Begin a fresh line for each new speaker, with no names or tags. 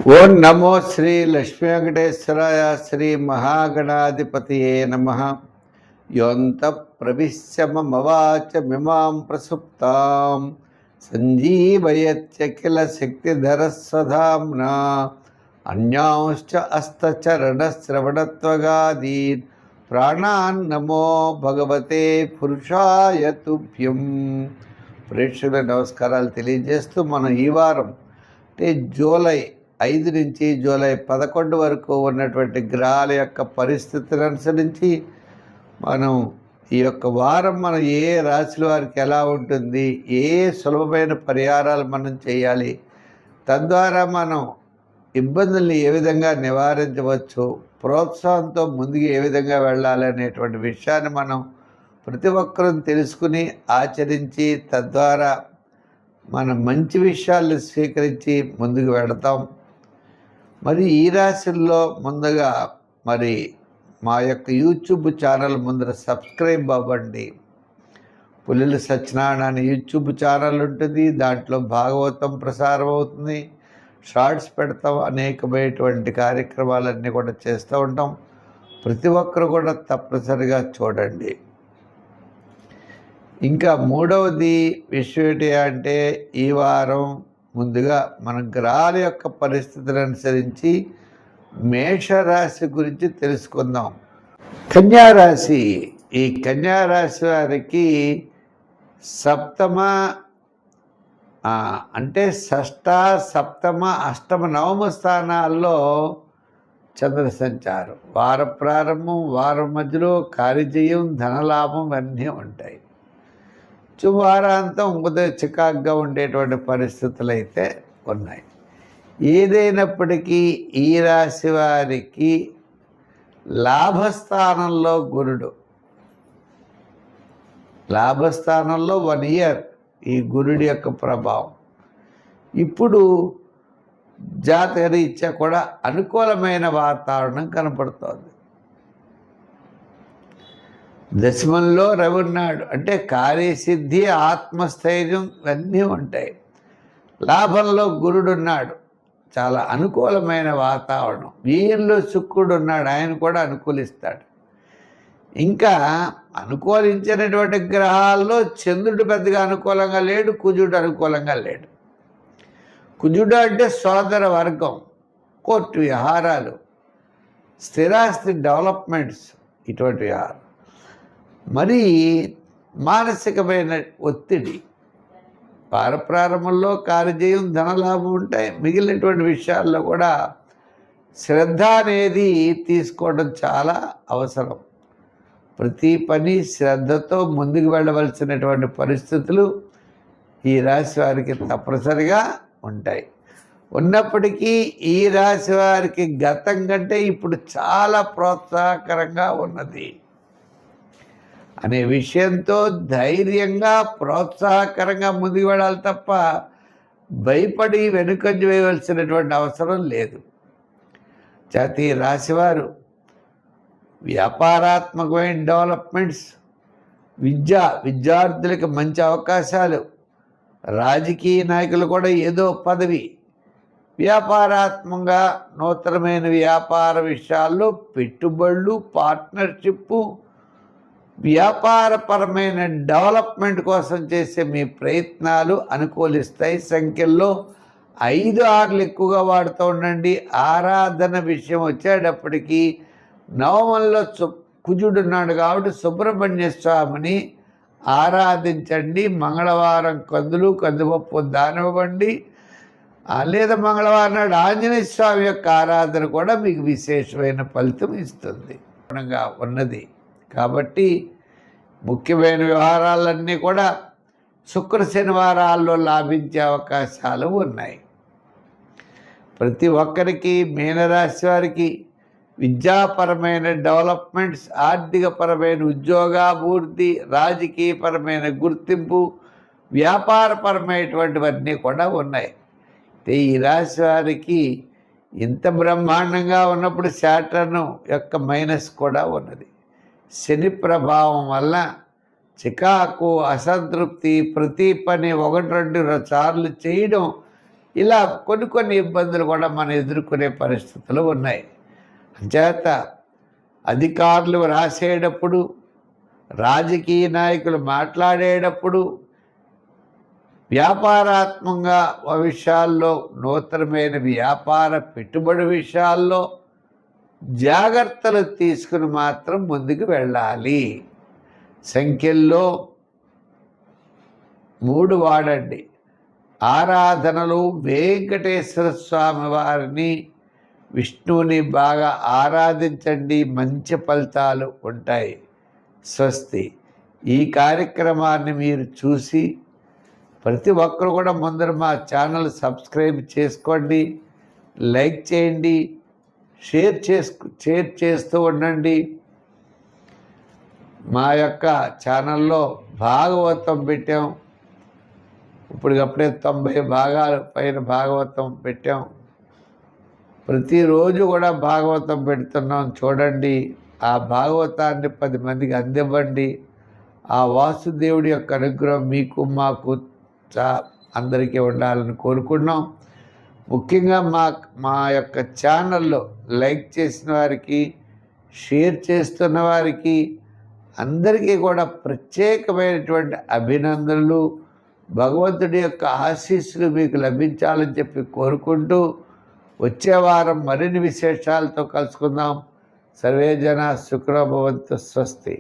ఓం నమో శ్రీ లక్ష్మీ వెంకటేశ్వరాయ శ్రీ మహాగణాధిపతియే నమః. యోంత ప్రవిశ్య మమ వాచమిమాం ప్రసుప్తాం సంజీవయత్యఖిల శక్తిధరస్వధామ్నా అన్యాంశ్చ హస్తచరణశ్రవణత్వగాదీన్ ప్రాణాన్ నమో భగవతే పురుషాయ తుభ్యం. ప్రేక్షకుల నమస్కారాలు తెలియజేస్తూ మనం ఈ వారం అంటే జూలై 5 నుంచి జూలై 11 వరకు ఉన్నటువంటి గ్రహాల యొక్క పరిస్థితిని అనుసరించి మనం ఈ యొక్క వారం మనం ఏ రాశుల వారికి ఎలా ఉంటుంది, ఏ సులభమైన పరిహారాలు మనం చేయాలి, తద్వారా మనం ఇబ్బందుల్ని ఏ విధంగా నివారించవచ్చు, ప్రోత్సాహంతో ముందుకు ఏ విధంగా వెళ్ళాలి అనేటువంటి విషయాన్ని మనం ప్రతి ఒక్కరూ తెలుసుకుని ఆచరించి తద్వారా మనం మంచి విషయాలను స్వీకరించి ముందుకు వెళతాం. మరి ఈ రాశుల్లో ముందుగా మరి మా యొక్క యూట్యూబ్ ఛానల్ ముందర సబ్స్క్రైబ్ అవ్వండి. పుల్లెల సత్యనారాయణ అనే యూట్యూబ్ ఛానల్ ఉంటుంది, దాంట్లో భాగవతం ప్రసారం అవుతుంది, షార్ట్స్ పెడతాం, అనేకమైనటువంటి కార్యక్రమాలన్నీ కూడా చేస్తూ ఉంటాం. ప్రతి ఒక్కరు కూడా తప్పనిసరిగా చూడండి. ఇంకా మూడవది విషయం ఏంటి అంటే, ఈ వారం ముందుగా మన గ్రహాల యొక్క పరిస్థితులను అనుసరించి మేషరాశి గురించి తెలుసుకుందాం. కన్యారాశి, ఈ కన్యారాశి వారికి సప్తమ అంటే షష్ఠ, సప్తమ, అష్టమ, నవమ స్థానాల్లో చంద్ర సంచారం. వార ప్రారంభం, వారం మధ్యలో కార్యజయం, ధనలాభం అన్నీ ఉంటాయి. వారాంతం ఉదయం చికాగ్గా ఉండేటువంటి పరిస్థితులు అయితే ఉన్నాయి. ఏదైనప్పటికీ ఈ రాశి వారికి లాభస్థానంలో గురుడు, లాభస్థానంలో 1 ఇయర్ ఈ గురుడి యొక్క ప్రభావం. ఇప్పుడు జాతకరీత్యా కూడా అనుకూలమైన వాతావరణం కనపడుతోంది. దశమంలో రవి ఉన్నాడు అంటే కార్యసిద్ధి, ఆత్మస్థైర్యం ఇవన్నీ ఉంటాయి. లాభంలో గురుడు ఉన్నాడు, చాలా అనుకూలమైన వాతావరణం. వీరిలో శుక్రుడు ఉన్నాడు, ఆయన కూడా అనుకూలిస్తాడు. ఇంకా అనుకూలించినటువంటి గ్రహాల్లో చంద్రుడు పెద్దగా అనుకూలంగా లేడు, కుజుడు అనుకూలంగా లేడు. కుజుడు అంటే సోదర వర్గం, కోర్టు వ్యవహారాలు, స్థిరాస్తి డెవలప్మెంట్స్, ఇటువంటి వ్యవహారం. మరి మానసికమైన ఒత్తిడి, ప్రారంభంలో కార్యజయం, ధనలాభం ఉంటాయి. మిగిలినటువంటి విషయాల్లో కూడా శ్రద్ధ అనేది తీసుకోవడం చాలా అవసరం. ప్రతి పని శ్రద్ధతో ముందుకు వెళ్ళవలసినటువంటి పరిస్థితులు ఈ రాశి వారికి తప్పనిసరిగా ఉంటాయి. ఉన్నప్పటికీ ఈ రాశి వారికి గతం కంటే ఇప్పుడు చాలా ప్రోత్సాహకరంగా ఉన్నది అనే విషయంతో ధైర్యంగా, ప్రోత్సాహకరంగా ముందుకు వెళ్ళాలి తప్ప భయపడి వెనుకంజ వేయవలసినటువంటి అవసరం లేదు. జాతీయ రాశివారు వ్యాపారాత్మకమైన డెవలప్మెంట్స్, విద్యార్థులకు మంచి అవకాశాలు, రాజకీయ నాయకులు కూడా ఏదో పదవి, వ్యాపారాత్మకంగా నూతనమైన వ్యాపార విషయాల్లో పెట్టుబడులు, పార్ట్నర్షిప్పు, వ్యాపారపరమైన డెవలప్మెంట్ కోసం చేసే మీ ప్రయత్నాలు అనుకూలిస్తాయి. సంఖ్యల్లో 5, 6 ఎక్కువగా వాడుతూ ఉండండి. ఆరాధన విషయం వచ్చేటప్పటికీ నవమంలో కుజుడు ఉన్నాడు కాబట్టి సుబ్రహ్మణ్య స్వామిని ఆరాధించండి. మంగళవారం కందులు, కందిపప్పు దానివ్వండి. లేదా మంగళవారం నాడు ఆంజనేయ స్వామి యొక్క ఆరాధన కూడా మీకు విశేషమైన ఫలితం ఇస్తుంది ఉన్నది. కాబట్టి ముఖ్యమైన వ్యవహారాలన్నీ కూడా శుక్ర శనివారాల్లో లాభించే అవకాశాలు ఉన్నాయి. ప్రతి ఒక్కరికి, మీనరాశి వారికి విద్యాపరమైన డెవలప్మెంట్స్, ఆర్థికపరమైన ఉద్యోగాభివృద్ధి, రాజకీయపరమైన గుర్తింపు, వ్యాపారపరమైనటువంటివన్నీ కూడా ఉన్నాయి. ఈ రాశి వారికి ఇంత బ్రహ్మాండంగా ఉన్నప్పుడు శాటర్న్ యొక్క మైనస్ కూడా ఉన్నది. శని ప్రభావం వల్ల చికాకు, అసంతృప్తి, ప్రతి పని 1-2 సార్లు చేయడం ఇలా కొన్ని ఇబ్బందులు కూడా మనం ఎదుర్కొనే పరిస్థితులు ఉన్నాయి. అంచేత అధికారులు రాసేటప్పుడు, రాజకీయ నాయకులు మాట్లాడేటప్పుడు, వ్యాపారాత్మకంగా విషయాల్లో, నూతనమైన వ్యాపార పెట్టుబడి విషయాల్లో జాగ్రత్తలు తీసుకుని మాత్రం ముందుకు వెళ్ళాలి. సంఖ్యల్లో 3 వాడండి. ఆరాధనలు వెంకటేశ్వర స్వామి వారిని, విష్ణువుని బాగా ఆరాధించండి, మంచి ఫలితాలు ఉంటాయి. స్వస్తి. ఈ కార్యక్రమాన్ని మీరు చూసి ప్రతి ఒక్కరు కూడా ముందర మా ఛానల్ సబ్స్క్రైబ్ చేసుకోండి, లైక్ చేయండి, షేర్ చేస్తూ ఉండండి. మా యొక్క ఛానల్లో భాగవతం పెట్టాం. ఇప్పటికప్పుడే 90 భాగాల పైన భాగవతం పెట్టాం. ప్రతిరోజు కూడా భాగవతం పెడుతున్నాం, చూడండి. ఆ భాగవతాన్ని 10 మందికి అందివ్వండి. ఆ వాసుదేవుడి యొక్క అనుగ్రహం మీకు మాకు అందరికీ ఉండాలని కోరుకున్నాం. ముఖ్యంగా మా యొక్క ఛానల్లో లైక్ చేసిన వారికి, షేర్ చేస్తున్న వారికి అందరికీ కూడా ప్రత్యేకమైనటువంటి అభినందనలు. భగవంతుడి యొక్క ఆశీస్సులు మీకు లభించాలని చెప్పి కోరుకుంటూ, వచ్చే వారం మరిన్ని విశేషాలతో కలుసుకుందాం. సర్వే జన సుఖినో భవంతు. స్వస్తి.